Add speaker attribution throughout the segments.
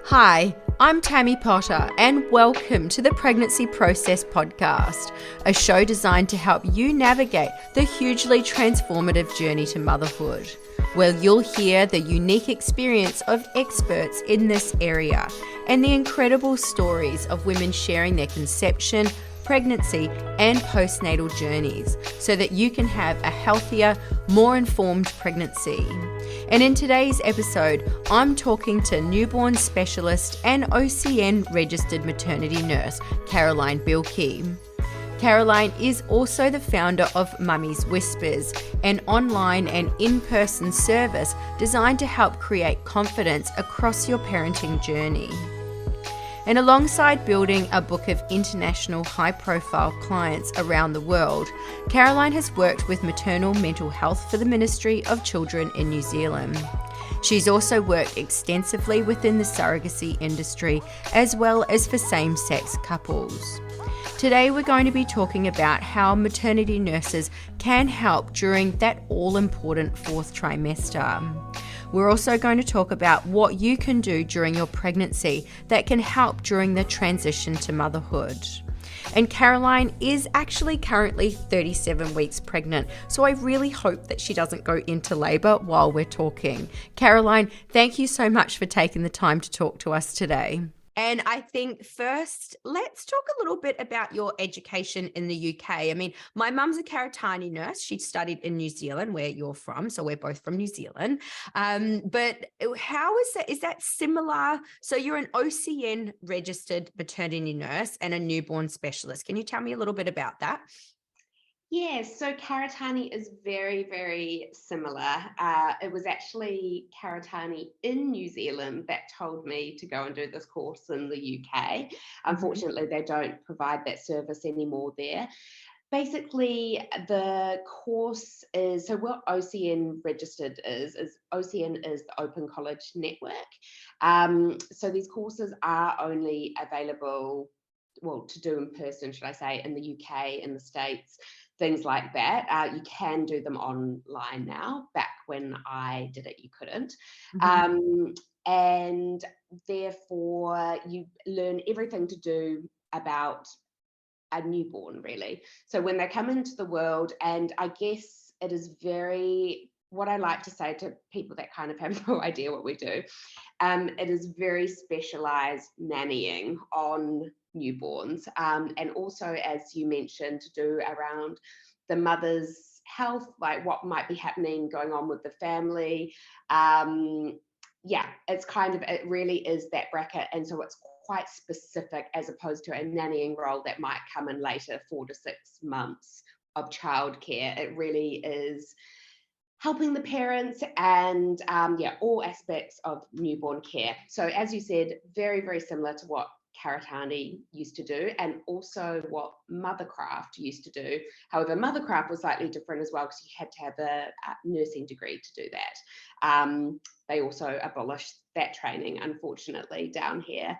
Speaker 1: Hi, I'm Tammy Potter, and welcome to the Pregnancy Process Podcast, a show designed to help you navigate the hugely transformative journey to motherhood, where you'll hear the unique experience of experts in this area and the incredible stories of women sharing their conception, pregnancy, and postnatal journeys so that you can have a healthier, more informed pregnancy. And in today's episode, I'm talking to newborn specialist and OCN registered maternity nurse, Caroline Bilkey. Caroline is also the founder of Mummy's Whispers, an online and in-person service designed to help create confidence across your parenting journey. And alongside building a book of international high-profile clients around the world, Caroline has worked with maternal mental health for the Ministry of Children in New Zealand. She's also worked extensively within the surrogacy industry, as well as for same-sex couples. Today we're going to be talking about how maternity nurses can help during that all-important fourth trimester. We're also going to talk about what you can do during your pregnancy that can help during the transition to motherhood. And Caroline is actually currently 37 weeks pregnant, so I really hope that she doesn't go into labour while we're talking. Caroline, thank you so much for taking the time to talk to us today. And I think first, let's talk a little bit about your education in the UK. I mean, my mum's a Caroline nurse. She studied in New Zealand, where you're from. So we're both from New Zealand. But how is that? Is that similar? So you're an OCN registered maternity nurse and a newborn specialist. Can you tell me a little bit about that?
Speaker 2: Yes, so Karatani is very, very similar. It was actually Karatani in New Zealand that told me to go and do this course in the UK. Unfortunately, they don't provide that service anymore there. Basically, the course is, so what OCN registered is OCN is the Open College Network. So these courses are only available, well, to do in person, should I say, in the UK, in the States, things like that. You can do them online now. Back when I did it, you couldn't. And therefore, you learn everything to do about a newborn, really. So when they come into the world, and I guess it is very, what I like to say to people that kind of have no idea what we do, it is very specialized nannying on newborns, and also, as you mentioned, to do around the mother's health, like what might be happening going on with the family. It's kind of, it really is that bracket, and so it's quite specific as opposed to a nannying role that might come in later, 4 to 6 months of childcare. It really is helping the parents and all aspects of newborn care. So as you said, very, very similar to what Karatani used to do, and also what Mothercraft used to do. However, Mothercraft was slightly different as well, because you had to have a nursing degree to do that. They also abolished that training, unfortunately, down here.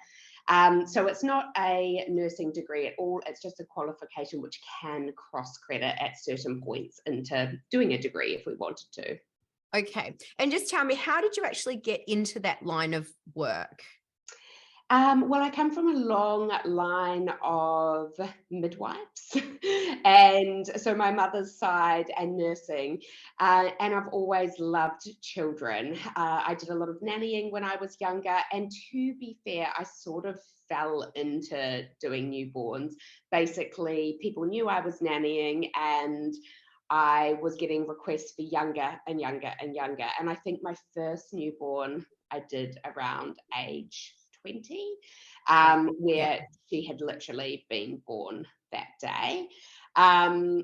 Speaker 2: So it's not a nursing degree at all. It's just a qualification which can cross credit at certain points into doing a degree if we wanted to.
Speaker 1: Okay. And just tell me, how did you actually get into that line of work?
Speaker 2: Well, I come from a long line of midwives, and so my mother's side and nursing, and I've always loved children. I did a lot of nannying when I was younger, and to be fair, I sort of fell into doing newborns. Basically, people knew I was nannying, and I was getting requests for younger and younger and younger. And I think my first newborn I did around age 20, where she had literally been born that day. And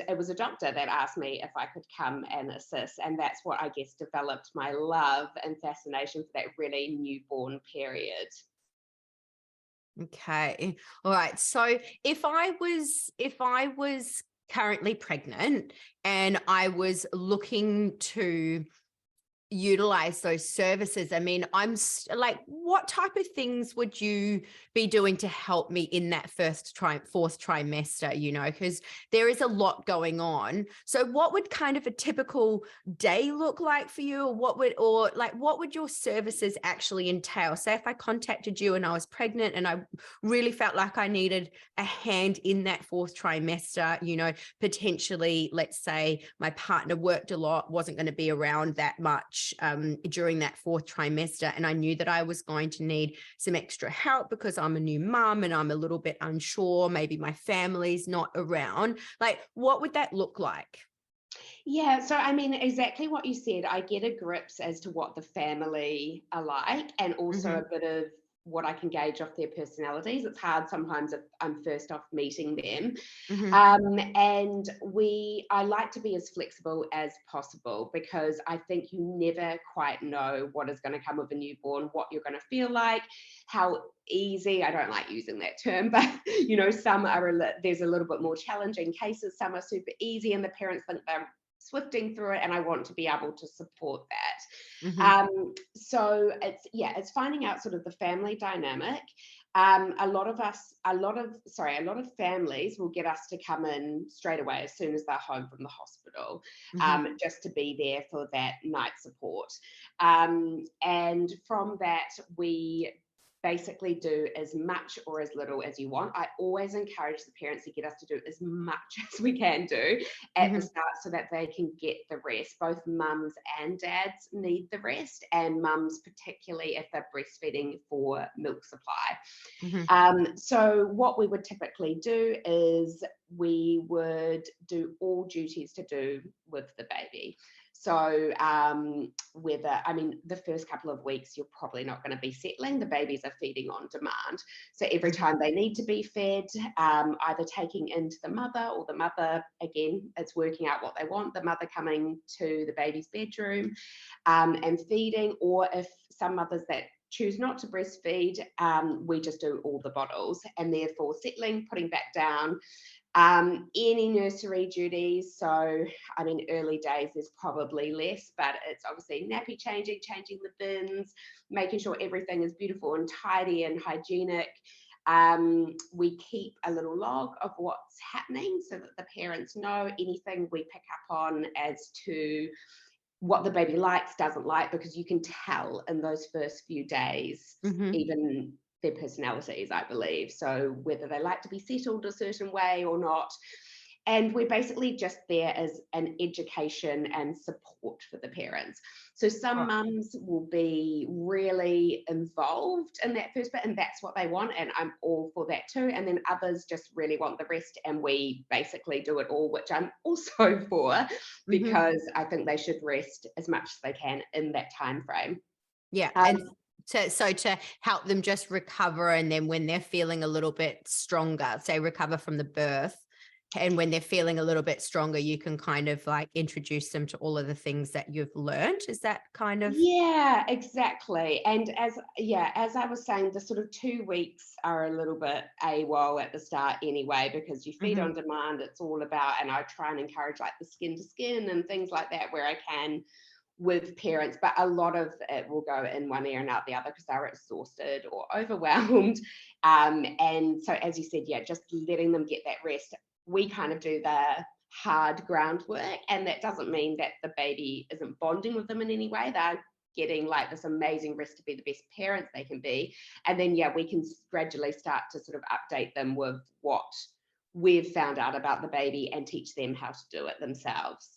Speaker 2: it was a doctor that asked me if I could come and assist. And that's what I guess developed my love and fascination for that really newborn period.
Speaker 1: Okay. All right. So if I was currently pregnant and I was looking to utilize those services. I mean, like, what type of things would you be doing to help me in that fourth trimester, because there is a lot going on. So what would kind of a typical day look like for you? Or what would your services actually entail? Say if I contacted you and I was pregnant and I really felt like I needed a hand in that fourth trimester, potentially, let's say my partner worked a lot, wasn't going to be around that much during that fourth trimester, and I knew that I was going to need some extra help because I'm a new mum and I'm a little bit unsure, maybe my family's not around. Like, what would that look like?
Speaker 2: Yeah, so I mean, exactly what you said. I get a grips as to what the family are like, and also
Speaker 1: Mm-hmm.
Speaker 2: a bit of what I can gauge off their personalities. It's hard sometimes if I'm first off meeting them.
Speaker 1: Mm-hmm.
Speaker 2: And I like to be as flexible as possible, because I think you never quite know what is going to come with a newborn, what you're going to feel like, how easy, I don't like using that term, but some there's a little bit more challenging cases, some are super easy and the parents think they're swifting through it, and I want to be able to support that.
Speaker 1: Mm-hmm.
Speaker 2: So it's finding out sort of the family dynamic. A lot of families will get us to come in straight away as soon as they're home from the hospital,
Speaker 1: Mm-hmm.
Speaker 2: just to be there for that night support. And from that, we basically do as much or as little as you want. I always encourage the parents to get us to do as much as we can do at the
Speaker 1: Mm-hmm.
Speaker 2: start, so that they can get the rest. Both mums and dads need the rest, and mums particularly if they're breastfeeding for milk supply.
Speaker 1: Mm-hmm.
Speaker 2: So what we would typically do is we would do all duties to do with the baby. So the first couple of weeks, you're probably not going to be settling. The babies are feeding on demand. So every
Speaker 1: Mm-hmm.
Speaker 2: time they need to be fed, either taking into the mother, or the mother, again, it's working out what they want, the mother coming to the baby's bedroom and feeding, or if some mothers that choose not to breastfeed, we just do all the bottles, and therefore settling, putting back down, any nursery duties. So, I mean, early days, there's probably less, but it's obviously nappy changing the bins, making sure everything is beautiful and tidy and hygienic. We keep a little log of what's happening so that the parents know anything we pick up on as to what the baby likes, doesn't like, because you can tell in those first few days,
Speaker 1: Mm-hmm.
Speaker 2: even their personalities, I believe. So whether they like to be settled a certain way or not. And we're basically just there as an education and support for the parents. So some
Speaker 1: Right.
Speaker 2: mums will be really involved in that first bit, and that's what they want, and I'm all for that too. And then others just really want the rest, and we basically do it all, which I'm also for,
Speaker 1: Mm-hmm.
Speaker 2: because I think they should rest as much as they can in that time frame.
Speaker 1: Yeah.
Speaker 2: Um,
Speaker 1: And to help them just recover, and then when they're feeling a little bit stronger, say recover from the birth, and when they're feeling a little bit stronger, you can kind of like introduce them to all of the things that you've learned. Is that kind of?
Speaker 2: Yeah, exactly. And as I was saying, the sort of 2 weeks are a little bit AWOL at the start anyway, because you feed
Speaker 1: Mm-hmm.
Speaker 2: on demand. It's all about, and I try and encourage like the skin to skin and things like that where I can with parents, but a lot of it will go in one ear and out the other because they're exhausted or overwhelmed. And so, as you said, yeah, just letting them get that rest. We kind of do the hard groundwork, and that doesn't mean that the baby isn't bonding with them in any way. They're getting like this amazing rest to be the best parents they can be. And then, yeah, we can gradually start to sort of update them with what we've found out about the baby and teach them how to do it themselves.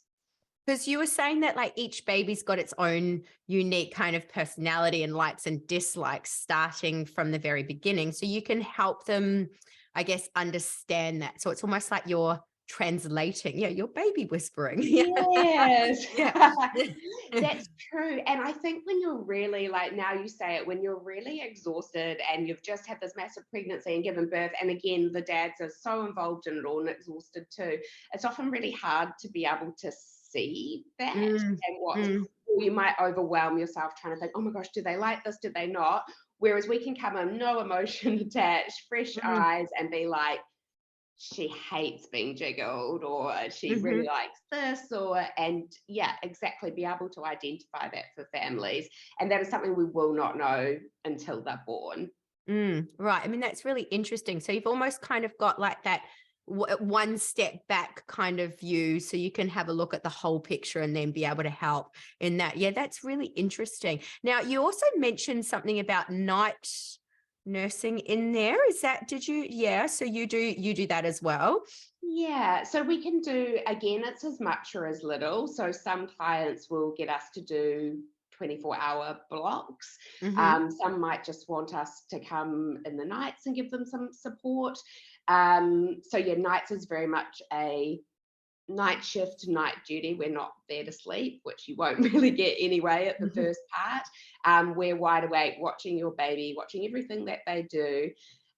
Speaker 1: Because you were saying that like each baby's got its own unique kind of personality and likes and dislikes starting from the very beginning. So you can help them, I guess, understand that. So it's almost like you're translating, you're baby whispering. Yeah.
Speaker 2: Yes,
Speaker 1: Yeah.
Speaker 2: that's true. And I think when you're really, like, now you say it, when you're really exhausted and you've just had this massive pregnancy and given birth, and again, the dads are so involved in it all and exhausted too, it's often really hard to be able to see that
Speaker 1: Mm,
Speaker 2: and what,
Speaker 1: mm,
Speaker 2: or you might overwhelm yourself trying to think, oh my gosh, do they like this? Do they not? Whereas we can come in, no emotion attached, fresh
Speaker 1: mm.
Speaker 2: eyes, and be like, she hates being jiggled, or she really
Speaker 1: Mm-hmm.
Speaker 2: likes this, and yeah, exactly, be able to identify that for families. And that is something we will not know until they're born.
Speaker 1: Right. I mean, that's really interesting. So you've almost kind of got like that one step back kind of view, so you can have a look at the whole picture and then be able to help in that. Yeah, that's really interesting. Now, you also mentioned something about night nursing in there. Is that, did you? Yeah. So you do that as well.
Speaker 2: Yeah, so we can do, again, it's as much or as little. So some clients will get us to do 24-hour blocks.
Speaker 1: Mm-hmm.
Speaker 2: Some might just want us to come in the nights and give them some support. So yeah, nights is very much a night shift, night duty. We're not there to sleep, which you won't really get anyway at the first part. We're wide awake, watching your baby, watching everything that they do.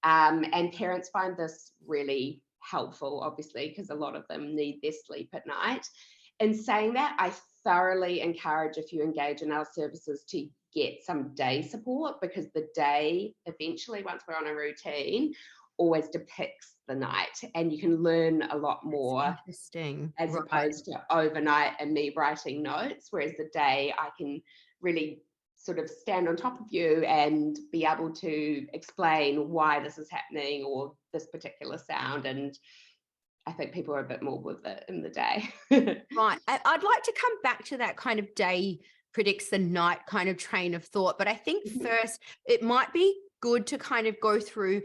Speaker 2: And parents find this really helpful, obviously, because a lot of them need their sleep at night. In saying that, I thoroughly encourage, if you engage in our services, to get some day support, because the day, eventually, once we're on a routine, always depicts the night, and you can learn a lot more
Speaker 1: Interesting.
Speaker 2: as
Speaker 1: Right.
Speaker 2: opposed to overnight and me writing notes. Whereas the day, I can really sort of stand on top of you and be able to explain why this is happening, or this particular sound. And I think people are a bit more with it in the day.
Speaker 1: Right. I'd like to come back to that kind of day predicts the night kind of train of thought. But I think
Speaker 2: Mhm.
Speaker 1: first it might be good to kind of go through,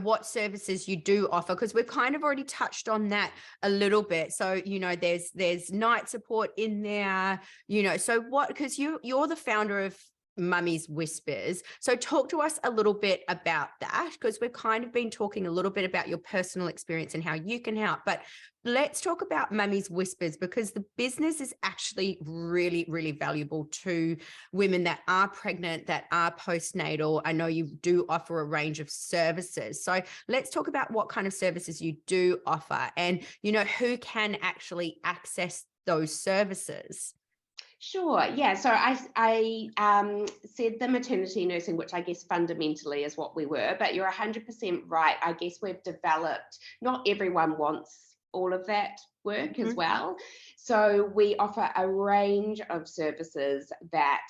Speaker 1: what services you do offer, because we've kind of already touched on that a little bit. So, there's night support in there, so what, because you're the founder of Mummy's Whispers. So talk to us a little bit about that, because we've kind of been talking a little bit about your personal experience and how you can help. But let's talk about Mummy's Whispers, because the business is actually really, really valuable to women that are pregnant, that are postnatal. I know you do offer a range of services. So let's talk about what kind of services you do offer, and, who can actually access those services.
Speaker 2: Sure. Yeah. So I said the maternity nursing, which I guess fundamentally is what we were, but you're 100% right. I guess we've developed, not everyone wants all of that work as
Speaker 1: Mhm.
Speaker 2: well. So we offer a range of services that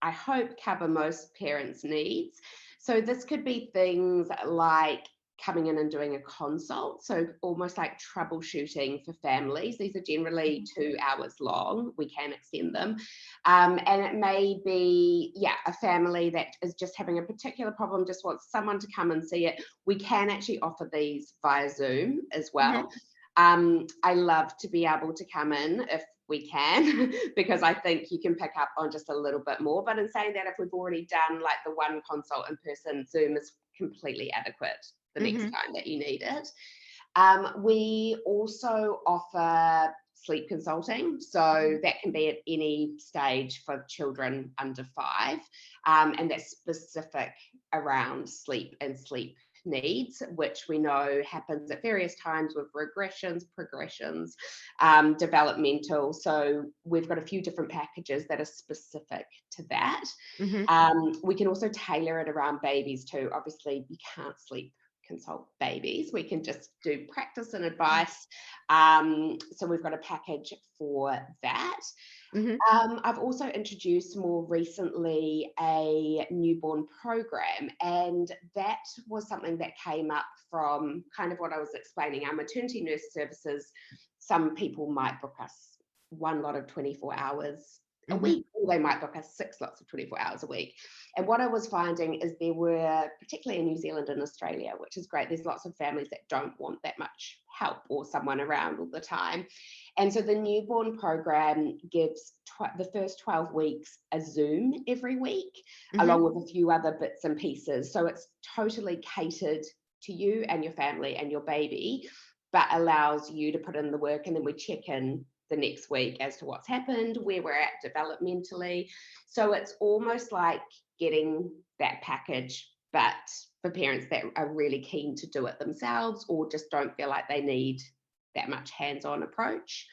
Speaker 2: I hope cover most parents' needs. So this could be things like coming in and doing a consult. So almost like troubleshooting for families. These are generally 2 hours long. We can extend them. And it may be, yeah, a family that is just having a particular problem, just wants someone to come and see it. We can actually offer these via Zoom as
Speaker 1: Mhm.
Speaker 2: well. I love to be able to come in if we can, because I think you can pick up on just a little bit more. But in saying that, if we've already done like the one consult in person, Zoom is completely adequate the next
Speaker 1: Mhm.
Speaker 2: time that you need it. We also offer sleep consulting. So that can be at any stage for children under 5. And that's specific around sleep and sleep needs, which we know happens at various times with regressions, progressions, developmental. So we've got a few different packages that are specific to that.
Speaker 1: Mhm.
Speaker 2: We can also tailor it around babies too. Obviously, you can't sleep consult babies. We can just do practice and advice. So we've got a package for that.
Speaker 1: Mhm.
Speaker 2: I've also introduced more recently a newborn program, and that was something that came up from kind of what I was explaining. Our maternity nurse services, some people might book us one lot of 24 hours a
Speaker 1: Mhm.
Speaker 2: week, or they might book us 6 lots of 24 hours a week. And what I was finding is there were, particularly in New Zealand and Australia, which is great, there's lots of families that don't want that much help or someone around all the time. And so the newborn program gives the first 12 weeks a Zoom every week,
Speaker 1: Mhm.
Speaker 2: along with a few other bits and pieces. So it's totally catered to you and your family and your baby, but allows you to put in the work. And then we check in the next week as to what's happened, where we're at developmentally. So it's almost like getting that package, but for parents that are really keen to do it themselves or just don't feel like they need that much hands-on approach.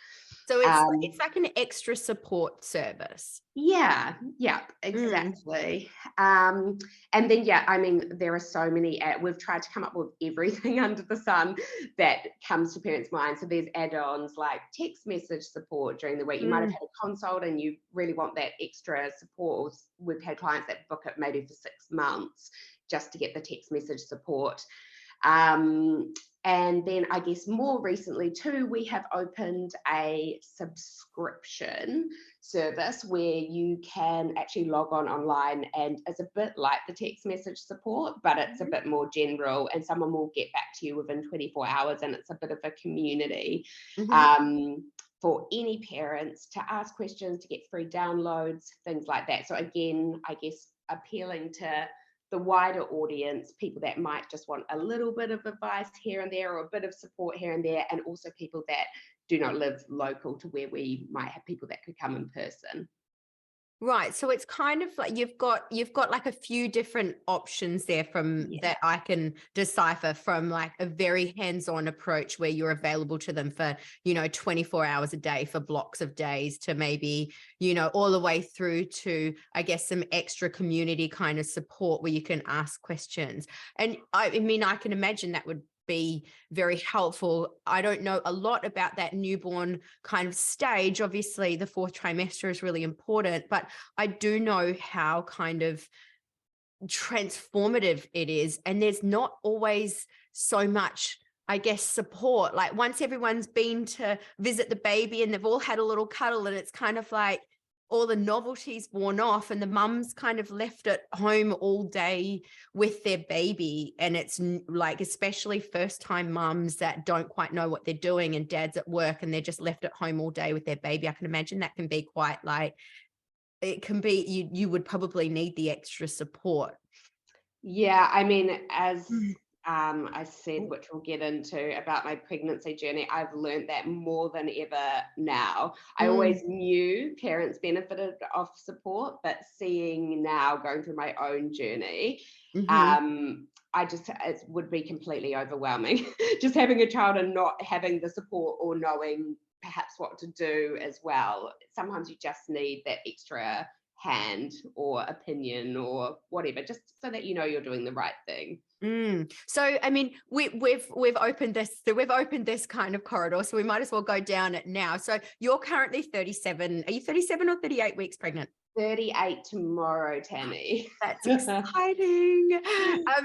Speaker 1: So it's
Speaker 2: Um,
Speaker 1: it's like an extra support service.
Speaker 2: yeah,
Speaker 1: Mm.
Speaker 2: exactly. And then, yeah, I mean, there are so many, we've tried to come up with everything under the sun that comes to parents' minds. So there's add-ons like text message support during the week. You might have
Speaker 1: Mm.
Speaker 2: had a consult and you really want that extra support. We've had clients that book it maybe for 6 months just to get the text message support. Um, and then I guess more recently too, we have opened a subscription service where you can actually log on online, and it's a bit like the text message support, but it's a bit more general, and someone will get back to you within 24 hours, and it's a bit of a community
Speaker 1: Mhm.
Speaker 2: for any parents to ask questions, to get free downloads, things like that. So again, I guess appealing to the wider audience, people that might just want a little bit of advice here and there, or a bit of support here and there, and also people that do not live local to where we might have people that could come in person.
Speaker 1: Right. So it's kind of like you've got like a few different options there from
Speaker 2: Yeah.
Speaker 1: that I can decipher, from like a very hands-on approach where you're available to them for, 24 hours a day for blocks of days, to maybe, all the way through to, I guess, some extra community kind of support where you can ask questions. And I mean, I can imagine that would be very helpful. I don't know a lot about that newborn kind of stage. Obviously, the fourth trimester is really important, but I do know how kind of transformative it is. And there's not always so much, I guess, support. Like once everyone's been to visit the baby and they've all had a little cuddle, and it's kind of like all the novelty's worn off, and the mum's kind of left at home all day with their baby. And it's like, especially first time mums that don't quite know what they're doing, and dad's at work and they're just left at home all day with their baby. I can imagine that can be quite like, it can be, you would probably need the extra support.
Speaker 2: Yeah, I mean, as
Speaker 1: Mm.
Speaker 2: I said, which we'll get into about my pregnancy journey, I've learned that more than ever now. I
Speaker 1: Mm.
Speaker 2: always knew parents benefited of support, but seeing now, going through my own journey,
Speaker 1: Mhm.
Speaker 2: it would be completely overwhelming. Just having a child and not having the support or knowing perhaps what to do as well. Sometimes you just need that extra hand or opinion or whatever, just so that you know you're doing the right thing.
Speaker 1: So, I mean, we've opened this kind of corridor, so we might as well go down it now. So, you're currently 37. Are you 37 or 38 weeks pregnant?
Speaker 2: 38 tomorrow, Tammy.
Speaker 1: That's exciting.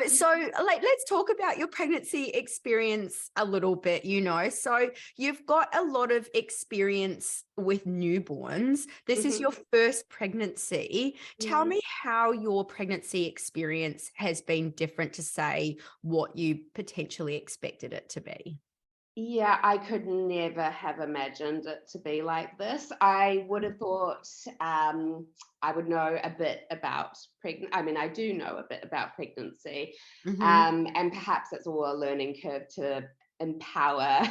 Speaker 1: So like, let's talk about your pregnancy experience a little bit, So you've got a lot of experience with newborns. This is
Speaker 2: Mhm,
Speaker 1: your first pregnancy. Tell
Speaker 2: mhm.
Speaker 1: me how your pregnancy experience has been different to, say, what you potentially expected it to be.
Speaker 2: Yeah, I could never have imagined it to be like this. I would have thought I would know a bit about pregnant. I mean, I do know a bit about pregnancy,
Speaker 1: Mhm.
Speaker 2: and perhaps it's all a learning curve to empower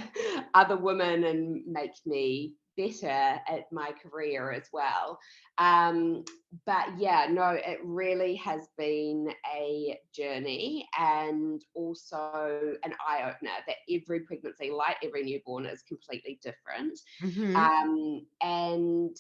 Speaker 2: other women and make me better at my career as well. Um, but yeah, no, it really has been a journey, and also an eye opener that every pregnancy, like every newborn, is completely different.
Speaker 1: Mhm.
Speaker 2: And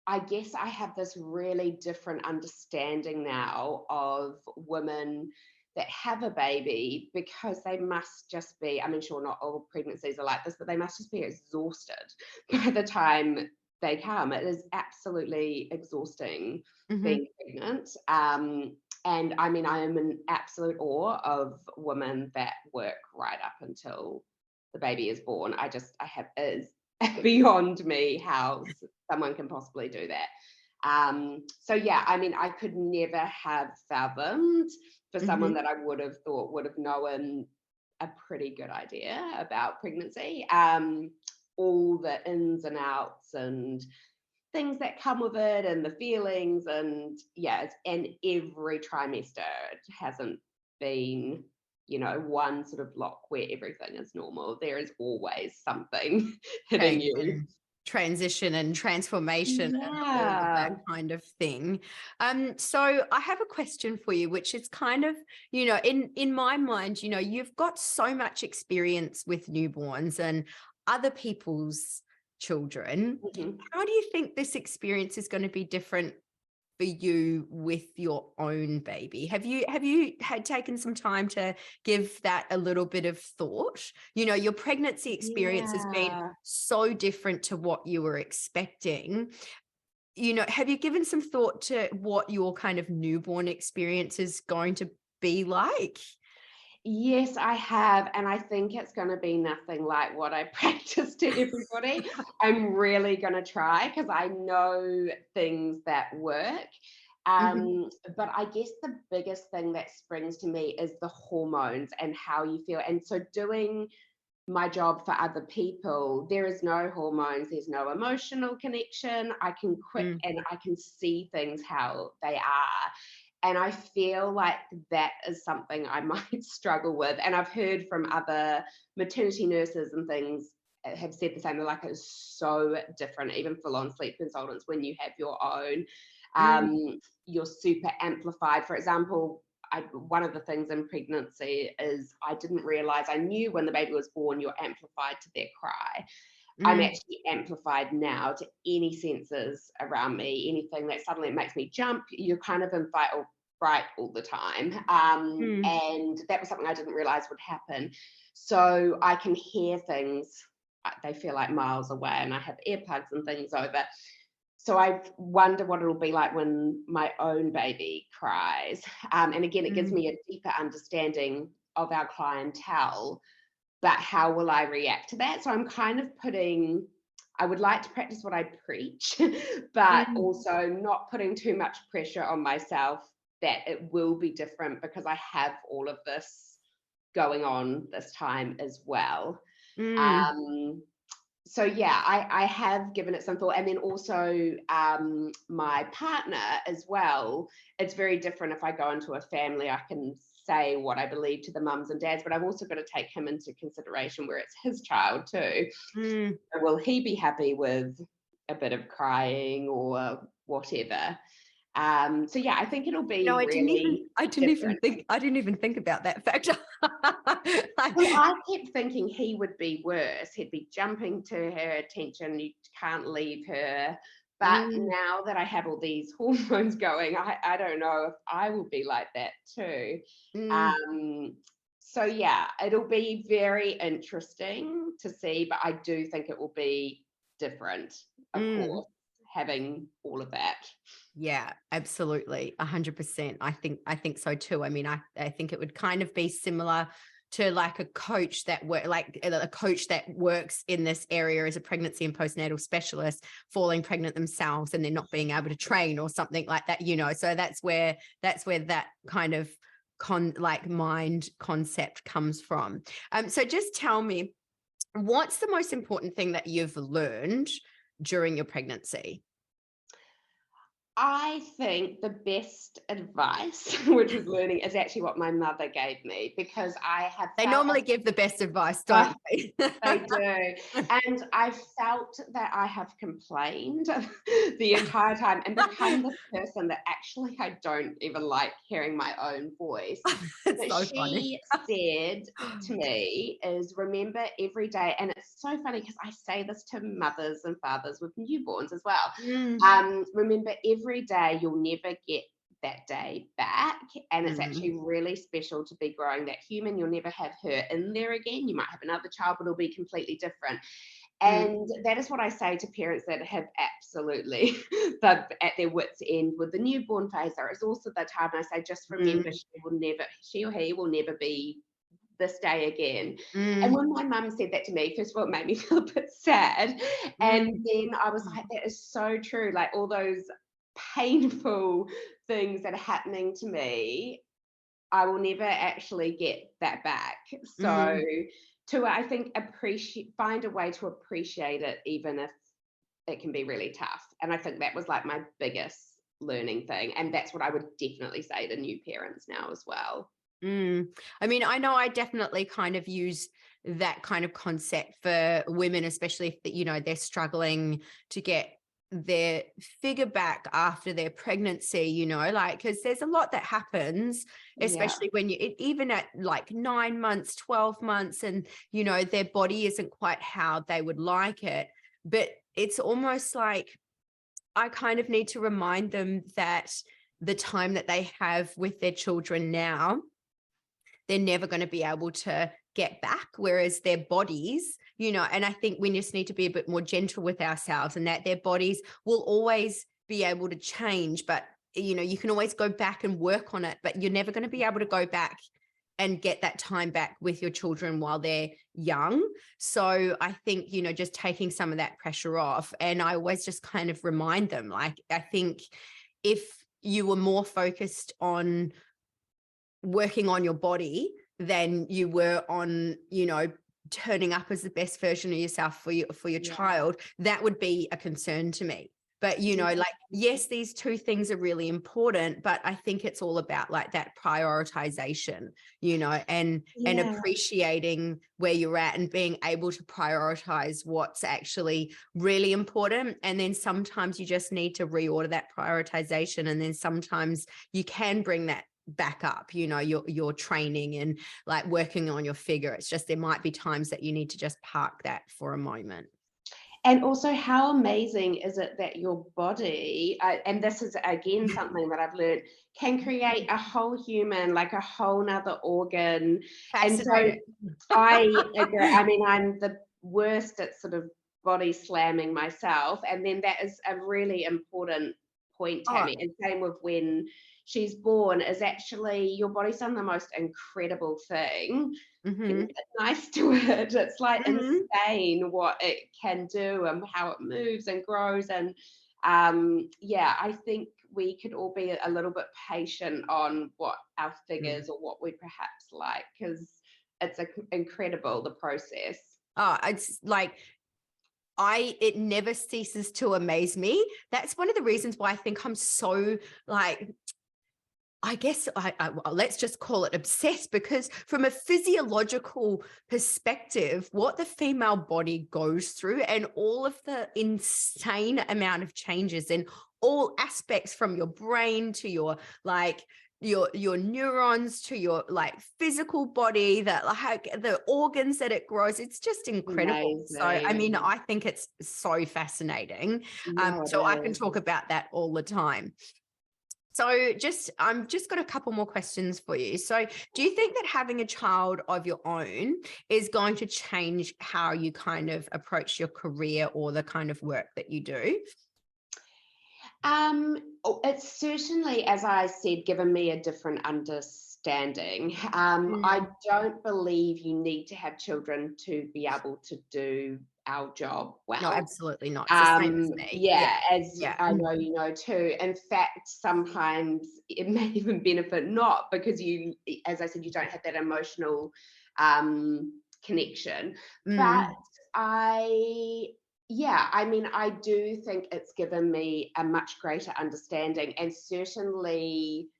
Speaker 2: I guess I have this really different understanding now of women that have a baby, because they must just be, I mean, sure, not all pregnancies are like this, but they must just be exhausted by the time they come. It is absolutely exhausting
Speaker 1: Mhm.
Speaker 2: being pregnant. And I mean, I am in absolute awe of women that work right up until the baby is born. I have, it is beyond me how someone can possibly do that. So yeah, I mean, I could never have fathomed for someone
Speaker 1: Mhm.
Speaker 2: that I would have thought would have known a pretty good idea about pregnancy, all the ins and outs and things that come with it, and the feelings, and yeah, and every trimester it hasn't been, one sort of block where everything is normal. There is always something hitting
Speaker 1: Change
Speaker 2: you.
Speaker 1: and transition and transformation and all of that
Speaker 2: Yeah.
Speaker 1: kind of thing. So I have a question for you, which is kind of, in my mind, you've got so much experience with newborns and other people's children.
Speaker 2: Mhm.
Speaker 1: How do you think this experience is going to be different for you with your own baby? Have you had taken some time to give that a little bit of thought? Your pregnancy experience has been
Speaker 2: Yeah.
Speaker 1: so different to what you were expecting. Have you given some thought to what your kind of newborn experience is going to be like?
Speaker 2: Yes, I have, and I think it's gonna be nothing like what I practice to everybody. I'm really gonna try because I know things that work.
Speaker 1: Mhm.
Speaker 2: But I guess the biggest thing that springs to me is the hormones and how you feel. And so doing my job for other people, there is no hormones, there's no emotional connection. I can quick
Speaker 1: Mm,
Speaker 2: and I can see things how they are. And I feel like that is something I might struggle with. And I've heard from other maternity nurses and things have said the same. They're like, it's so different, even full on sleep consultants, when you have your own.
Speaker 1: mm,
Speaker 2: You're super amplified. For example, one of the things in pregnancy is I didn't realize, I knew when the baby was born, you're amplified to their cry. I'm
Speaker 1: mm,
Speaker 2: actually amplified now to any senses around me, anything that suddenly makes me jump, you're kind of in fight or fright all the time.
Speaker 1: mm,
Speaker 2: And that was something I didn't realize would happen. So I can hear things, they feel like miles away, and I have earplugs and things over. So I wonder what it'll be like when my own baby cries. And again, it gives
Speaker 1: mm,
Speaker 2: me a deeper understanding of our clientele, but how will I react to that? So I'm kind of I would like to practice what I preach, but
Speaker 1: mm.
Speaker 2: also not putting too much pressure on myself that it will be different because I have all of this going on this time as well.
Speaker 1: Mm,
Speaker 2: Um, so yeah, I have given it some thought, and then also my partner as well. It's very different if I go into a family. I can say what I believe to the mums and dads, but I've also got to take him into consideration where it's his child too.
Speaker 1: mm.
Speaker 2: So will he be happy with a bit of crying or whatever? So yeah, I think it'll be
Speaker 1: I didn't even
Speaker 2: really
Speaker 1: I didn't even
Speaker 2: different.
Speaker 1: think I didn't even think about that factor.
Speaker 2: Well,
Speaker 1: Like,
Speaker 2: I kept thinking he would be worse. He'd be jumping to her attention. You can't leave her. But
Speaker 1: mm,
Speaker 2: now that I have all these hormones going, I don't know if I will be like that too.
Speaker 1: mm,
Speaker 2: Um, so yeah, it'll be very interesting to see, but I do think it will be different, of
Speaker 1: mm.
Speaker 2: course, having all of that.
Speaker 1: Yeah, absolutely. 100%. I think so too. I mean, I think it would kind of be similar to like a coach that works in this area as a pregnancy and postnatal specialist, falling pregnant themselves and they're not being able to train or something like that. So that's where that kind of mind concept comes from. So just tell me, what's the most important thing that you've learned during your pregnancy?
Speaker 2: I think the best advice, which was learning, is actually what my mother gave me, because I have
Speaker 1: They
Speaker 2: felt
Speaker 1: normally give the best advice,
Speaker 2: a
Speaker 1: don't they?
Speaker 2: they do. And I felt that I have complained the entire time and become this person that actually I don't even like hearing my own voice.
Speaker 1: It's
Speaker 2: But
Speaker 1: so funny.
Speaker 2: she said to me is, remember every day, and it's so funny because I say this to mothers and fathers with newborns as well.
Speaker 1: Mm,
Speaker 2: Remember every day, you'll never get that day back, and it's
Speaker 1: mm,
Speaker 2: actually really special to be growing that human. You'll never have her in there again. You might have another child, but it'll be completely different.
Speaker 1: mm,
Speaker 2: And that is what I say to parents that have absolutely they're at their wits end with the newborn phase. There is also the time I say, just remember,
Speaker 1: mm,
Speaker 2: she or he will never be this day again. And
Speaker 1: mm,
Speaker 2: when my mum said that to me, first of all, it made me feel a bit sad. And
Speaker 1: mm,
Speaker 2: then I was like, that is so true. Like all those painful things that are happening to me, I will never actually get that back. So
Speaker 1: mm.
Speaker 2: I think find a way to appreciate it, even if it can be really tough. And I think that was like my biggest learning thing. And that's what I would definitely say to new parents now as well.
Speaker 1: Mm. I mean, I know I definitely kind of use that kind of concept for women, especially if they're struggling to get their figure back after their pregnancy, like, because there's a lot that happens,
Speaker 2: Yeah.
Speaker 1: especially when even at like 9 months, 12 months, and their body isn't quite how they would like it. but it's almost like I kind of need to remind them that the time that they have with their children now, they're never going to be able to get back, whereas their bodies, and I think we just need to be a bit more gentle with ourselves, and that their bodies will always be able to change, but you can always go back and work on it, but you're never going to be able to go back and get that time back with your children while they're young. So I think, just taking some of that pressure off. And I always just kind of remind them, like, I think if you were more focused on working on your body than you were on, turning up as the best version of yourself for your
Speaker 2: Yeah.
Speaker 1: child, that would be a concern to me. But, like, yes, these two things are really important, but I think it's all about like that prioritization, and
Speaker 2: Yeah.
Speaker 1: appreciating where you're at and being able to prioritize what's actually really important. And then sometimes you just need to reorder that prioritization. And then sometimes you can bring that back up, your training and like working on your figure. It's just, there might be times that you need to just park that for a moment.
Speaker 2: And also, how amazing is it that your body, and this is again something that I've learned, can create a whole human, like a whole nother organ. And so I agree. I mean, I'm the worst at sort of body slamming myself. And then that is a really important point, Tammy. And same with when she's born, is actually your body's done the most incredible thing. Being nice to it. It's like insane what it can do and how it moves and grows. And I think we could all be a little bit patient on what our figures or what we perhaps like, because it's incredible, the process.
Speaker 1: It's like, it never ceases to amaze me. That's one of the reasons why I think I'm so, like, I guess well, let's just call it obsessed, because from a physiological perspective, what the female body goes through and all of the insane amount of changes in all aspects, from your brain to your like your neurons to your like physical body, that like the organs that it grows, it's just incredible.
Speaker 2: Amazing.
Speaker 1: So I mean, I think it's so fascinating. So I can talk about that all the time. So I'm just got a couple more questions for you. So do you think that having a child of your own is going to change how you kind of approach your career or the kind of work that you do?
Speaker 2: It's certainly, as I said, given me a different understanding. I don't believe you need to have children to be able to do our job well.
Speaker 1: No, absolutely not. It's the same as me.
Speaker 2: As I know you know too. In fact, sometimes it may even benefit not, because you, as I said, you don't have that emotional connection. But I mean, I do think it's given me a much greater understanding, and certainly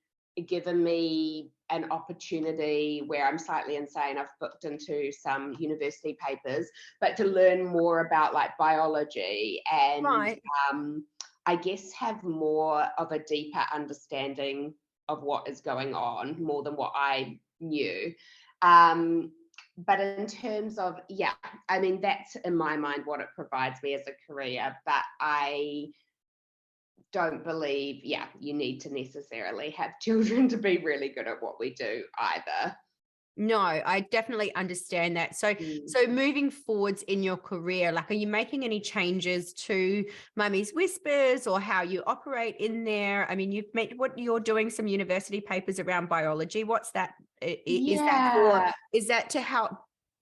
Speaker 2: given me an opportunity where I'm slightly insane. I've booked into some university papers, but to learn more about like biology and I guess have more of a deeper understanding of what is going on, more than what I knew. But in terms of, I mean, that's in my mind what it provides me as a career. But I don't believe, you need to necessarily have children to be really good at what we do either.
Speaker 1: No, I definitely understand that. So moving forwards in your career, like, are you making any changes to Mummy's Whispers or how you operate in there? I mean, you're doing some university papers around biology. What's that? Is that to help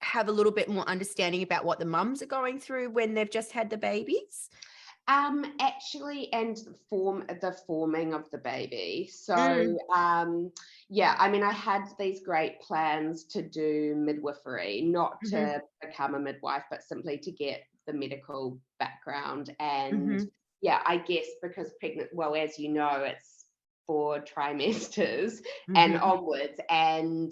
Speaker 1: have a little bit more understanding about what the mums are going through when they've just had the babies?
Speaker 2: Actually, and the forming of the baby. So, I mean, I had these great plans to do midwifery, not to become a midwife, but simply to get the medical background. And I guess because pregnant, well, as you know, it's 4 trimesters and onwards. And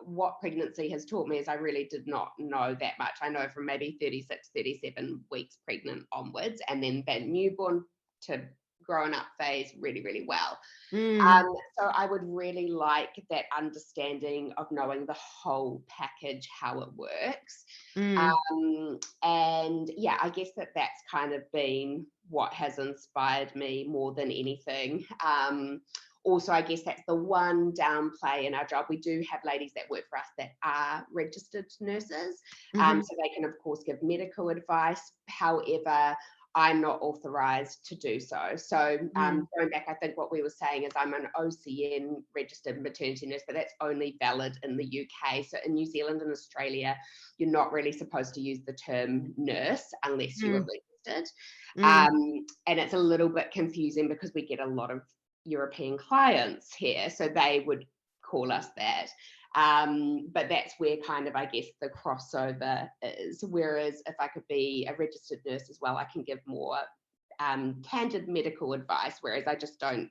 Speaker 2: what pregnancy has taught me is I really did not know that much. I know from maybe 36, 37 weeks pregnant onwards, and then that newborn to grown up phase really, really well.
Speaker 1: Mm,
Speaker 2: So I would really like that understanding of knowing the whole package, how it works.
Speaker 1: mm,
Speaker 2: And yeah, I guess that's kind of been what has inspired me more than anything. Also, I guess that's the one downplay in our job. We do have ladies that work for us that are registered nurses.
Speaker 1: mm-hmm.
Speaker 2: So they can, of course, give medical advice. However, I'm not authorised to do so. So
Speaker 1: Mm.
Speaker 2: going back, I think what we were saying is I'm an OCN registered maternity nurse, but that's only valid in the UK. So in New Zealand and Australia, you're not really supposed to use the term nurse unless you are
Speaker 1: Mm,
Speaker 2: registered.
Speaker 1: mm.
Speaker 2: And it's a little bit confusing because we get a lot of European clients here, so they would call us that. But that's where kind of, I guess, the crossover is. Whereas if I could be a registered nurse as well, I can give more candid medical advice, whereas I just don't,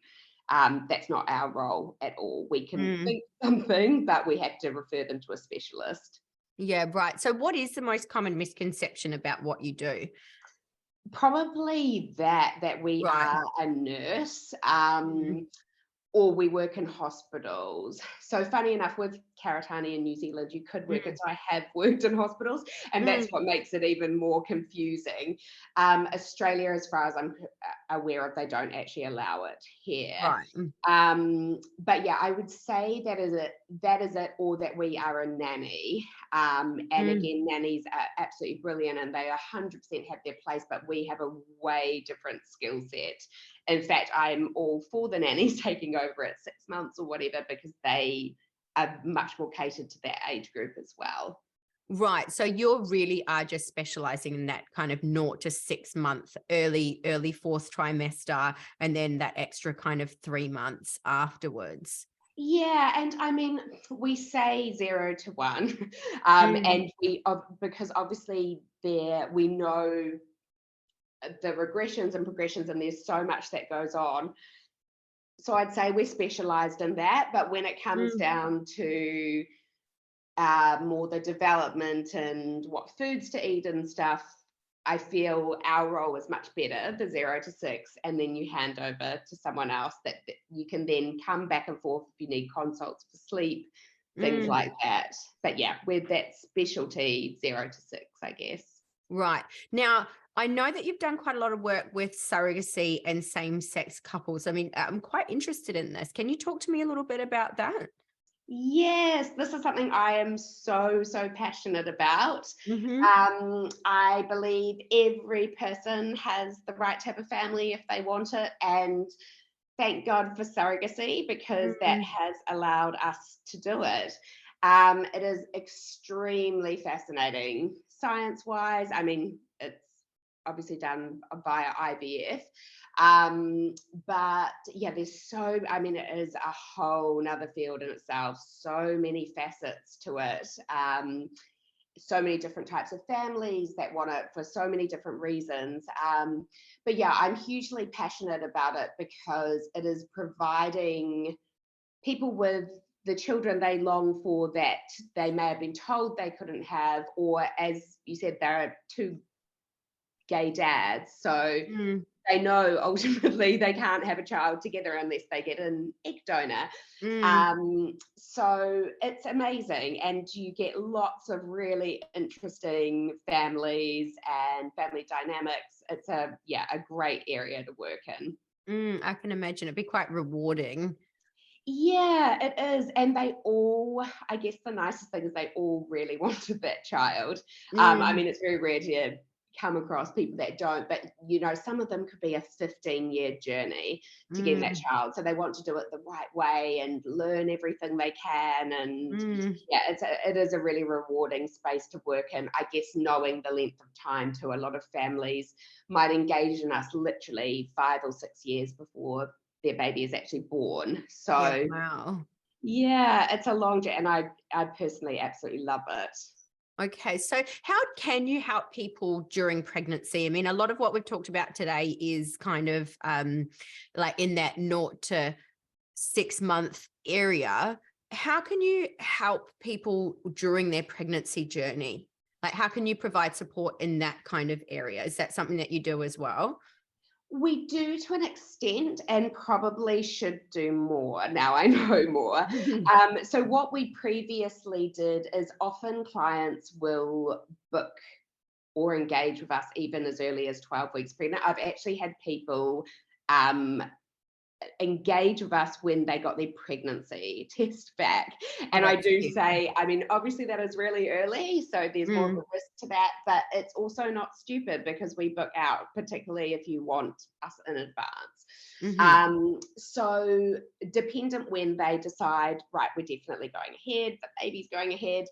Speaker 2: that's not our role at all. We can
Speaker 1: Mm.
Speaker 2: think something, but we have to refer them to a specialist.
Speaker 1: Yeah, right. So what is the most common misconception about what you do?
Speaker 2: Probably that we
Speaker 1: Right.
Speaker 2: are a nurse.
Speaker 1: Mm,
Speaker 2: Or we work in hospitals. So funny enough, with Karatani in New Zealand, you could work it.
Speaker 1: mm,
Speaker 2: So I have worked in hospitals, and that's
Speaker 1: mm.
Speaker 2: what makes it even more confusing. Australia, as far as I'm aware of, they don't actually allow it here.
Speaker 1: Right. Mm,
Speaker 2: But yeah, I would say that is it. That is it, or that we are a nanny. And
Speaker 1: mm.
Speaker 2: again, nannies are absolutely brilliant, and they 100% have their place. But we have a way different skill set. In fact, I'm all for the nannies taking over at 6 months or whatever, because they are much more catered to that age group as well.
Speaker 1: Right. So you really are just specializing in that kind of 0 to 6 month early fourth trimester, and then that extra kind of 3 months afterwards.
Speaker 2: Yeah, and I mean, we say 0 to 1,
Speaker 1: Mm,
Speaker 2: and because obviously there we know the regressions and progressions, and there's so much that goes on. So I'd say we're specialised in that, but when it comes
Speaker 1: mm.
Speaker 2: down to more the development and what foods to eat and stuff, I feel our role is much better, the 0 to 6, and then you hand over to someone else that you can then come back and forth if you need consults for sleep, things
Speaker 1: Mm.
Speaker 2: like that. But yeah, with that specialty 0 to 6, I guess.
Speaker 1: Right. Now, I know that you've done quite a lot of work with surrogacy and same-sex couples. I mean, I'm quite interested in this. Can you talk to me a little bit about that?
Speaker 2: Yes, this is something I am so passionate about.
Speaker 1: Mhm.
Speaker 2: I believe every person has the right to have a family if they want it, and thank God for surrogacy, because that
Speaker 1: Mm,
Speaker 2: has allowed us to do it. It is extremely fascinating science-wise. I mean, it's obviously done via IVF. But yeah, I mean, it is a whole nother field in itself, so many facets to it. So many different types of families that want it for so many different reasons. But yeah, I'm hugely passionate about it because it is providing people with the children they long for, that they may have been told they couldn't have, or as you said, there are two gay dads. So
Speaker 1: mm,
Speaker 2: they know ultimately they can't have a child together unless they get an egg donor.
Speaker 1: mm.
Speaker 2: So it's amazing, and you get lots of really interesting families and family dynamics. It's a great area to work in.
Speaker 1: I can imagine it'd be quite rewarding.
Speaker 2: Yeah, it is. And they all, I guess the nicest thing is they all really wanted that child. I
Speaker 1: Mm,
Speaker 2: mean, it's very rare to come across people that don't, but some of them could be a 15-year journey to getting that
Speaker 1: mm,
Speaker 2: child. So they want to do it the right way and learn everything they can. And
Speaker 1: mm.
Speaker 2: yeah, it is a really rewarding space to work in. I guess knowing the length of time to a lot of families might engage in us literally 5 or 6 years before their baby is actually born.
Speaker 1: Yeah,
Speaker 2: So
Speaker 1: wow.
Speaker 2: yeah, it's a long journey, and I personally absolutely love it.
Speaker 1: Okay, so how can you help people during pregnancy? I mean, a lot of what we've talked about today is kind of like in that 0 to 6 month area. How can you help people during their pregnancy journey? Like, how can you provide support in that kind of area? Is that something that you do as well?
Speaker 2: We do to an extent and probably should do more. Now I know more. So what we previously did is often clients will book or engage with us even as early as 12 weeks pregnant. I've actually had people engage with us when they got their pregnancy test back. And I do say, I mean, obviously that is really early, so there's more of a risk to that, but it's also not stupid because we book out, particularly if you want us in advance. So dependent when they decide, right, we're definitely going ahead, the baby's going ahead,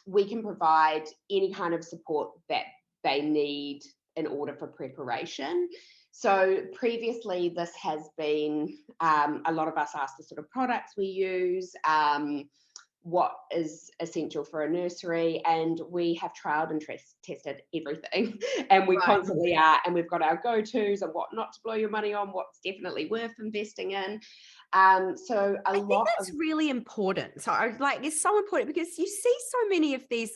Speaker 2: we can provide any kind of support that they need in order for preparation. So previously, this has been a lot of us ask the sort of products we use, what is essential for a nursery, and we have trialed and tested everything, and we constantly are, and we've got our go-tos and what not to blow your money on, what's definitely worth investing in. So I think
Speaker 1: that's really important. So it's so important because you see so many of these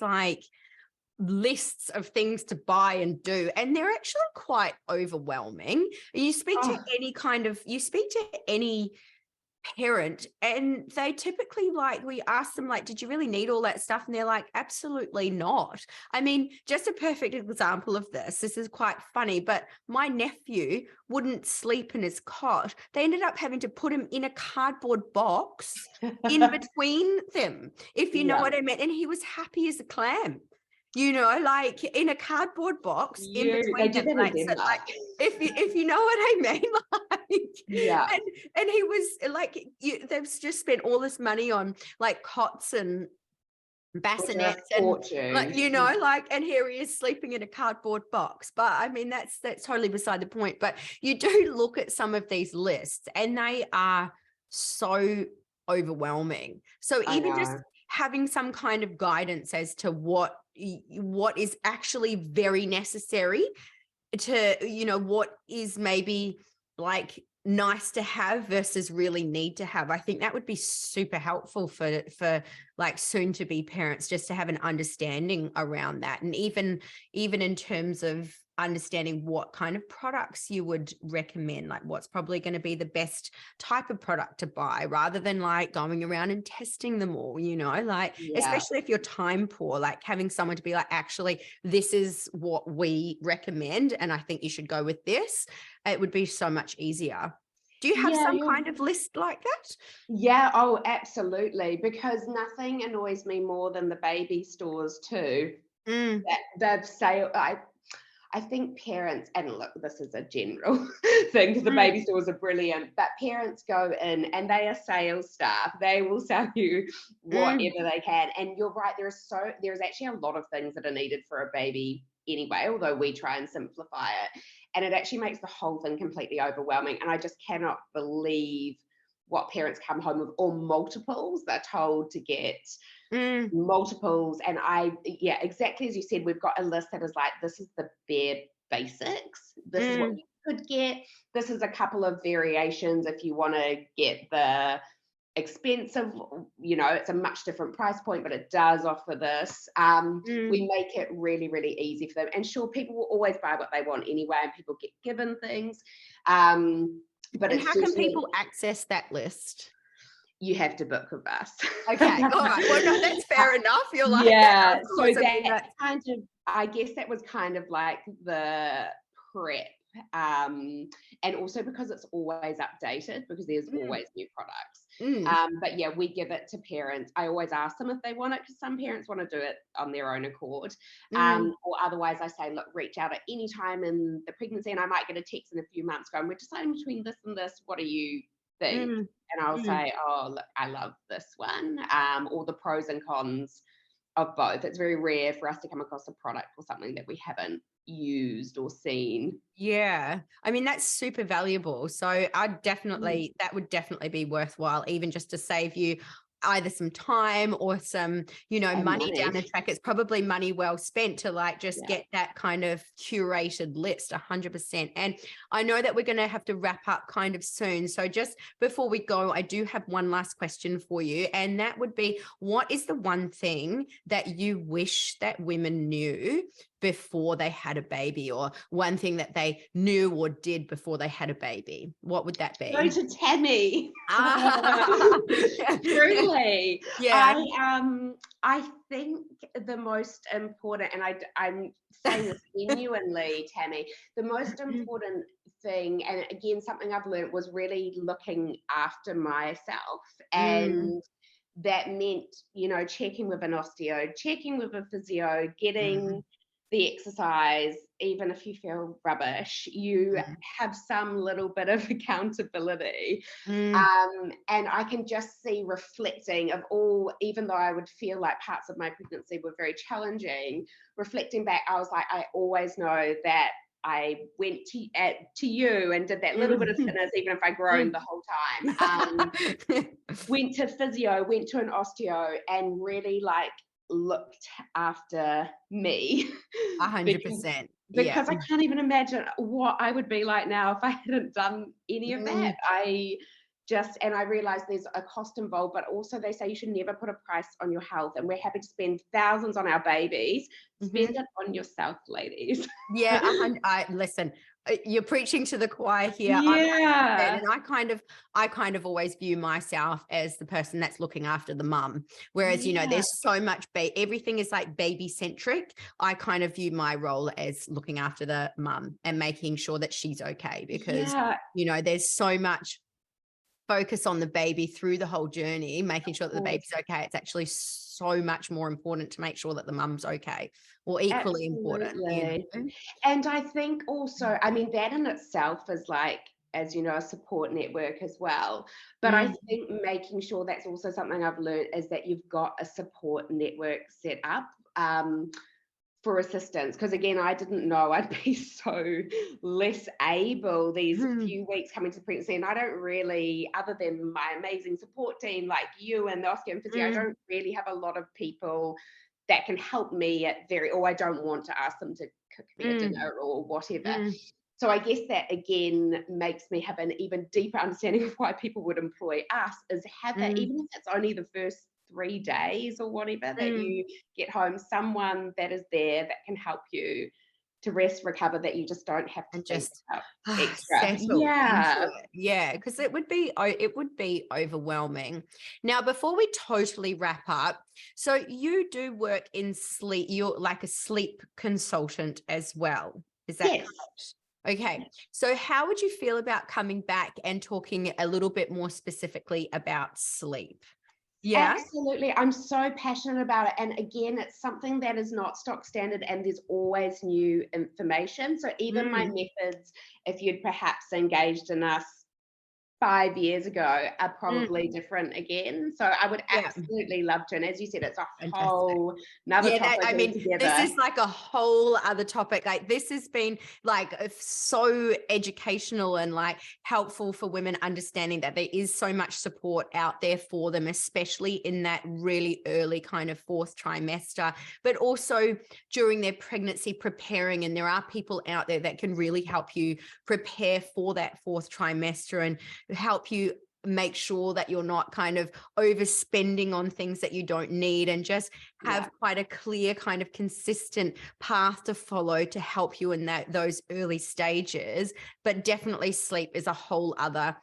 Speaker 1: lists of things to buy and do, and they're actually quite overwhelming. You speak to any parent, and they typically we ask them did you really need all that stuff, and they're like, absolutely not. I mean, just a perfect example of this is quite funny, but my nephew wouldn't sleep in his cot. They ended up having to put him in a cardboard box in between them, if you know what I mean, and he was happy as a clam. In a cardboard box in between them, if you know what I mean, and he was they've just spent all this money on cots and bassinets and and here he is sleeping in a cardboard box. But I mean, that's totally beside the point. But you do look at some of these lists and they are so overwhelming. So even just having some kind of guidance as to what is actually very necessary to, what is maybe nice to have versus really need to have. I think that would be super helpful for soon to be parents, just to have an understanding around that. And even in terms of understanding what kind of products you would recommend, what's probably going to be the best type of product to buy, rather than going around and testing them all, especially if you're time poor, having someone to be actually, this is what we recommend and I think you should go with this. It would be so much easier. Do you have some kind of list like that?
Speaker 2: Yeah, oh, absolutely. Because nothing annoys me more than the baby stores too. They've I think parents, and look, this is a general thing because the baby stores are brilliant, but parents go in and they are sales staff. They will sell you whatever they can. And you're right, there's actually a lot of things that are needed for a baby anyway, although we try and simplify it. And it actually makes the whole thing completely overwhelming. And I just cannot believe what parents come home with, or multiples. They're told to get multiples. And exactly as you said, we've got a list that is this is the bare basics. This is what you could get. This is a couple of variations if you want to get the expensive, it's a much different price point, but it does offer this. We make it really, really easy for them. And sure, people will always buy what they want anyway, and people get given things. But
Speaker 1: how can people access that list?
Speaker 2: You have to book with us.
Speaker 1: Okay, all right. Well, no, that's fair enough. You're so
Speaker 2: that kind of, I guess that was kind of the prep. And also because it's always updated, because there's always new products. But yeah, we give it to parents. I always ask them if they want it, because some parents want to do it on their own accord. Or otherwise I say, look, reach out at any time in the pregnancy, and I might get a text in a few months going, we're deciding between this and this, what do you think? And I'll say, oh, look, I love this one, or the pros and cons of both. It's very rare for us to come across a product or something that we haven't used or seen.
Speaker 1: Yeah, I mean, that's super valuable. So that would definitely be worthwhile, even just to save you either some time or some, money down the track. It's probably money well spent to get that kind of curated list 100%. And I know that we're going to have to wrap up kind of soon. So just before we go, I do have one last question for you. And that would be, what is the one thing that you wish that women knew before they had a baby, or one thing that they knew or did before they had a baby? What would that be?
Speaker 2: Go to Tammy.
Speaker 1: Yeah.
Speaker 2: Truly.
Speaker 1: Yeah.
Speaker 2: I think the most important, and I'm saying this genuinely, Tammy, the most important thing, and again, something I've learned, was really looking after myself. And that meant, checking with an osteo, checking with a physio, getting the exercise. Even if you feel rubbish, you have some little bit of accountability. And I can just see, reflecting of all, even though I would feel like parts of my pregnancy were very challenging, reflecting back, I was like, I always know that I went to you and did that little bit of fitness, even if I groaned the whole time. Went to physio, went to an osteo, and really looked after me.
Speaker 1: 100%.
Speaker 2: Because I can't even imagine what I would be like now if I hadn't done any of that. And I realize there's a cost involved, but also they say you should never put a price on your health. And we're happy to spend thousands on our babies. Spend it on yourself, ladies.
Speaker 1: Yeah, listen, you're preaching to the choir here.
Speaker 2: Yeah.
Speaker 1: And I kind of always view myself as the person that's looking after the mum. Whereas, there's so much, everything is like baby centric. I kind of view my role as looking after the mum and making sure that she's okay, because, there's so much focus on the baby through the whole journey, making sure that the baby's okay. It's actually so much more important to make sure that the mum's okay, or equally important.
Speaker 2: And I think also, that in itself is as you know, a support network as well. But I think making sure, that's also something I've learned, is that you've got a support network set up for assistance. Because again, I didn't know I'd be so less able these few weeks coming to pregnancy, and I don't really, other than my amazing support team like you and the osteo and physio, I don't really have a lot of people that can help me or I don't want to ask them to cook me a dinner or whatever. So I guess that again makes me have an even deeper understanding of why people would employ us, is have that, even if it's only the first 3 days or whatever, that you get home, someone that is there that can help you to rest, recover, that you just don't have to
Speaker 1: and just
Speaker 2: extra.
Speaker 1: Because it would be overwhelming. Now, before we totally wrap up, so you do work in sleep, you're like a sleep consultant as well, is that correct? Okay, so how would you feel about coming back and talking a little bit more specifically about sleep? Yeah,
Speaker 2: absolutely. I'm so passionate about it. And again, it's something that is not stock standard, and there's always new information. So even my methods, if you'd perhaps engaged in us 5 years ago, are probably different again. So I would absolutely love to. And as you said, it's a whole another topic altogether.
Speaker 1: This is like a whole other topic. Like, this has been so educational and helpful for women, understanding that there is so much support out there for them, especially in that really early kind of 4th trimester, but also during their pregnancy preparing. And there are people out there that can really help you prepare for that 4th trimester and help you make sure that you're not kind of overspending on things that you don't need, and just have quite a clear kind of consistent path to follow to help you in those early stages. But definitely sleep is a whole other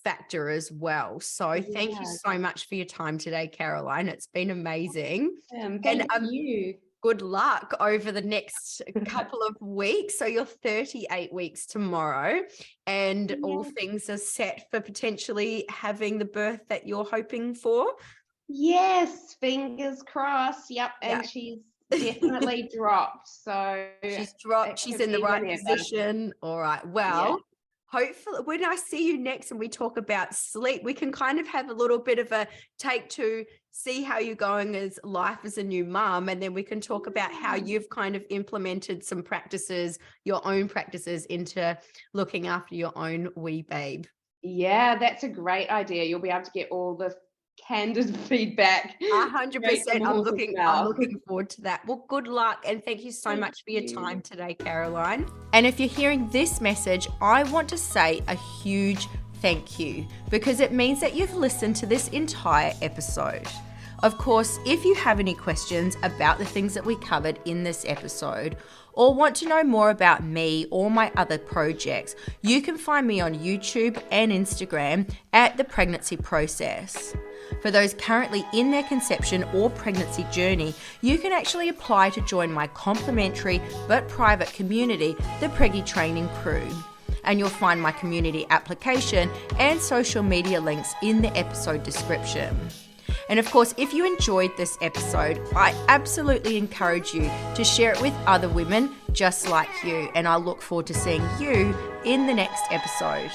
Speaker 1: factor as well. So thank you so much for your time today, Caroline. It's been amazing.
Speaker 2: Thank you.
Speaker 1: Good luck over the next couple of weeks. So you're 38 weeks tomorrow, and all things are set for potentially having the birth that you're hoping for.
Speaker 2: Yes, fingers crossed. Yep. And she's definitely dropped. So
Speaker 1: she's dropped. She's in the right position. All right. Well, hopefully when I see you next and we talk about sleep, we can kind of have a little bit of a take to see how you're going as life as a new mum. And then we can talk about how you've kind of implemented some practices, your own practices, into looking after your own wee babe.
Speaker 2: Yeah, that's a great idea. You'll be able to get all the candid feedback.
Speaker 1: 100%. I'm looking forward to that. Well, good luck, and thank you so much for your time today, Caroline. And if you're hearing this message, I want to say a huge thank you, because it means that you've listened to this entire episode. Of course, if you have any questions about the things that we covered in this episode, or want to know more about me or my other projects, you can find me on YouTube and Instagram at The Pregnancy Process. For those currently in their conception or pregnancy journey, you can actually apply to join my complimentary but private community, the Preggy Training Crew. And you'll find my community application and social media links in the episode description. And of course, if you enjoyed this episode, I absolutely encourage you to share it with other women just like you. And I look forward to seeing you in the next episode.